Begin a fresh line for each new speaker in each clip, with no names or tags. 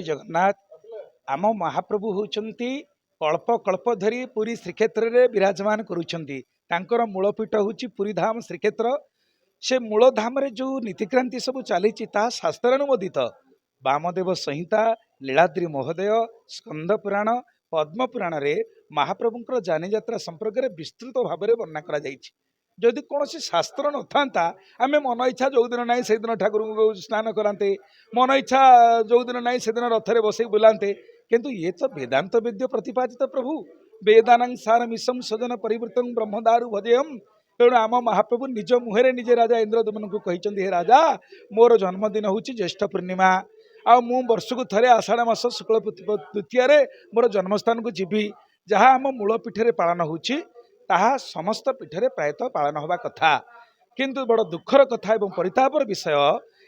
जगन्नाथ। आम महाप्रभु होउचंती कल्प कल्प धरी पुरी श्रीक्षेत्र रे विराजमान करुचंती। तांकर मूलपीठ होउची पुरी धाम श्रीक्षेत्र। से मूल धाम रे जो नीतिक्रांति सब चली शास्त्र अनुमोदित वामदेव संहिता, लीलाद्री महोदय, स्कंद पुराण, पद्म पुराण रे महाप्रभुंकर जानी यात्रा संपर्क में विस्तृत भाव में वर्णना करा जायछि। जदि कौन शास्त्र न था आम मन इच्छा जो दिन ना से दिन ठाकुर को स्नान कराते, मन इच्छा जो दिन ना से दिन रथरे बसई बुलाते, किंतु ये तो वेदांत वेद्य प्रतिपादित प्रभु वेदानं सारमिशम सजन परिवृतन ब्रह्मदारु भजेयम। तेणु आम महाप्रभु निज मुहरे निजे राजा इंद्रदमन को कहते, हे राजा मोर जन्मदिन हूँ ज्येष्ठ पूर्णिमा आ मु वर्ष को थे आषाढ़ मास शुक्ल तृतीय मोर जन्मस्थान को जीवी। जहाँ आम मूल पीठे पालन होची ताहा समस्त पीठे प्रायतः पालन होगा कथा, किंतु बड़ दुखर कथा एवं परितापर विषय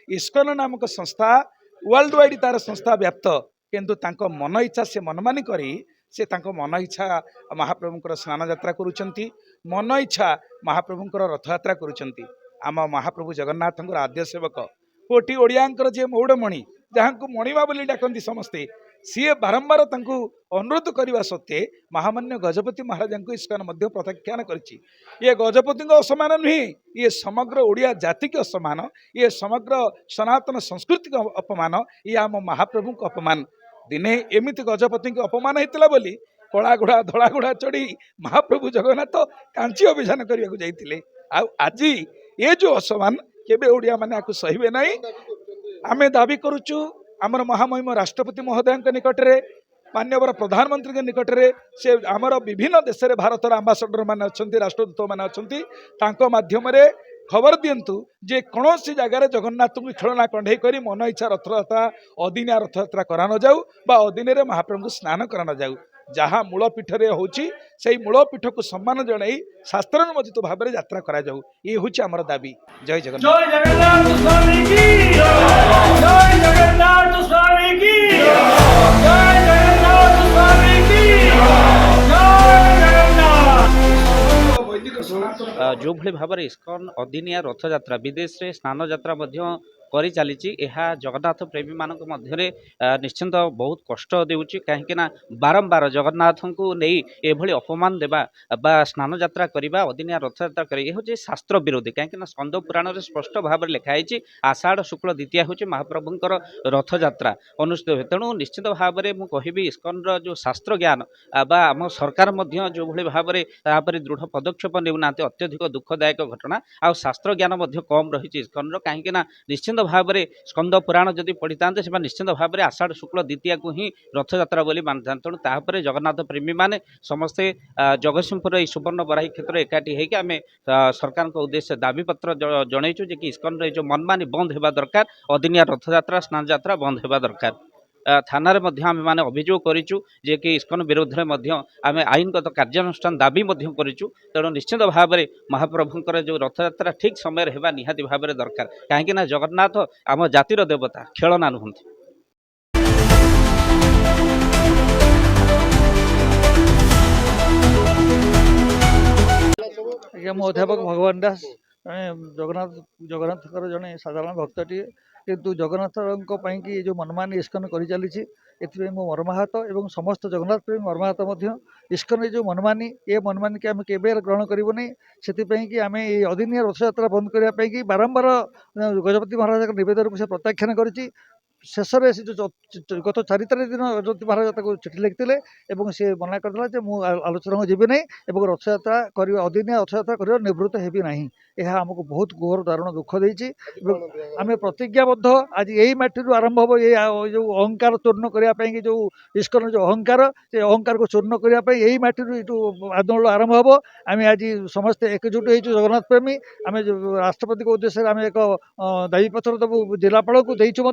इस्कन नामक संस्था वर्ल्ड वाइड तार संस्था व्याप्त, किंतु तांको मन इच्छा से मनमानी करी से तांको मन इच्छा महाप्रभुंकर स्नान यात्रा करुचंती, मन इच्छा महाप्रभुंकर रथ यात्रा करुचंती। आम महाप्रभु जगन्नाथंकर आद्य सेवक कोटी ओडियांकर जे मौड़मणि जहाँ को मणिमा बोली डाकती समस्ते, सीए बारंबार तांको अनुरोध करने सत्वे महामान्य गजपति महाराज को इस्कन मध्य प्रत्याख्यान करिछि। ये गजपति असमान नुहे, ये समग्र ओडिया जाति के असमान, ये समग्र सनातन संस्कृति का अपमान, ये आम महाप्रभु को अपमान। दिने एमिति गजपति को अपमान होता बोली कला घोड़ा धला घोड़ा चढ़ी महाप्रभु जगन्नाथ कांची अभियान करने को जाइतिले। आज ये जो असमान केबे ओडिया माने आकु सहिबे नहीं। आमे दाबी करुचु आमर महामहिम राष्ट्रपति महोदय निकट में, मान्यवर प्रधानमंत्री के निकट में, से आमर विभिन्न देश में भारतर आंबासडर मान अच्छा, राष्ट्रदूत मान अच्छा, माध्यम खबर दिंतु जे कौन सी जगार जगन्नाथ को खेलना कंडे कर मन इच्छा रथयात्रा अदिनिया रथयात्रा करा न जाऊ बा अदिन महाप्रभु को स्नान करा न जाऊ। जहाँ मूलपीठे होची से मूलपीठ को सम्मान जनाई शास्त्रानुमोदित भाव में यात्रा करा जाऊ। ये होची आमर दाबी। जय जगन्नाथ।
जय जगन्नाथ स्वामी की जय जगन्नाथ स्वामी की जय जगन्नाथ स्वामी की जय।
जो भली भाव में इस्कन अदिनिया रथ यात्रा विदेश में स्नान यात्रा करी चली जगन्नाथ प्रेमी मान मध्य निश्चिंत बहुत कष्ट देउची, कहीं बारंबार जगन्नाथ को नहीं एभली अपमान देवा बा स्नान यात्रा करवा अदिनिया रथ यात्रा कर शास्त्र विरोधी। कहीं स्कंद पुराण में स्पष्ट भाव में लिखाई आषाढ़ शुक्ल द्वितीय हूँ महाप्रभुंकर रथ यात्रा अनुष्ठित हुए। तेणु निश्चित भाव में मुझे इस्कन जो शास्त्र ज्ञान बा आम सरकार जो भली भाव में दृढ़ पदक्षेप नेउना अत्यधिक दुखदायक घटना आ शास्त्र ज्ञान कम रही इस्कन कहीं निश्चित भाव में स्कंद पुराण जदि पढ़ी था निश्चित भाव में आषाढ़ शुक्ल द्वितीय को ही रथ यात्रा बोली मानी था। तेणु तापर जगन्नाथ प्रेमी माने समस्ते जगतसिंहपुर सुवर्ण बराही क्षेत्र एकाठी होकर आम सरकार उद्देश्य दाबी पत्र जनईचु जे कि इस्कन जो मनमानी बंद होगा दरकार, अदिनिया रथ यात्रा स्नान यात्रा बंद होगा दरकार। थाना रे मध्य आमे माने अभियोग करिचु जे कि इस्कन विरोध में मध्य आमे आईनगत कार्यानुष्ठान दाबी मध्य करिचु। तेणु निश्चित भाव में महाप्रभुंकर जो रथ यात्रा ठीक समय हेबा निहाती भाव में दरकार, कहीं जगन्नाथ आम जातिर देवता खेलना नुहंती।
आज्ञा मो अध्यापक भगवान दास जगन्नाथ जड़े साधारण भक्तटी, किंतु जगन्नाथ कि जो मनमानी इस्कन कर चली मो मर्माहत एवं समस्त जगन्नाथ प्रेमी मर्माहत इस्कन जो मनमानी ये मनमानी कि आम के ग्रहण करूँ नहीं। से आम ये अदिनिया रथ यात्रा बंद करने बारंबार गजपति महाराज नवेदन को से प्रत्याख्यान कर शेष में से जो गत 4 तारीख दिन गजपति महाराज को चिठी लिखते सी मना करदेला जे मु आलोचना को जीवी नहीं और रथयात्रा कर अदिनिया रथयात्रा कर निवृत्त हेबी नहीं। यह आमको बहुत घोर दारुण दुख देती। आम प्रतिज्ञाबद्ध आज यही माटी आरंभ हम ये जो अहंकार चूर्ण करने जो इस्कन जो अहंकार से अहंकार को चूर्ण करने यही माटी आंदोलन आरंभ हम। आम आज समस्ते एकजुट हो जगन्नाथ प्रेमी आम राष्ट्रपति को उद्देश्य आम एक दाबी पत्र देवु जिलापाल को देचु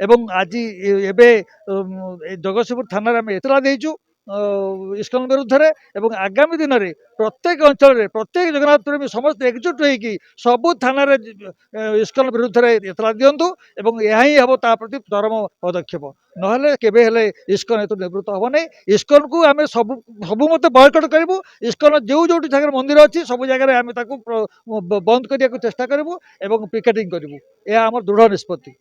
एवं आज एबे जगतसिंहपुर थाना आम एतला देचु इस्कन विरुद्ध में आगामी दिन में प्रत्येक अंचल प्रत्येक जगन्नाथ प्रेमी समस्त एकजुट होगी सबू थाना इस्कन विरुद्ध एतला दिंतु और यह ही हम प्रति चरम पदक्षेप ना केवे इस्कन एत निवृत्त हम नहीं। इस्कन को आम सब मत बयकट करूँ। इस्कन जो जो जगह मंदिर अच्छी सब जगह आम बंद करने को चेष्टा करूँ और पिकेटिंग करूँ। यह आम दृढ़ निष्पत्ति।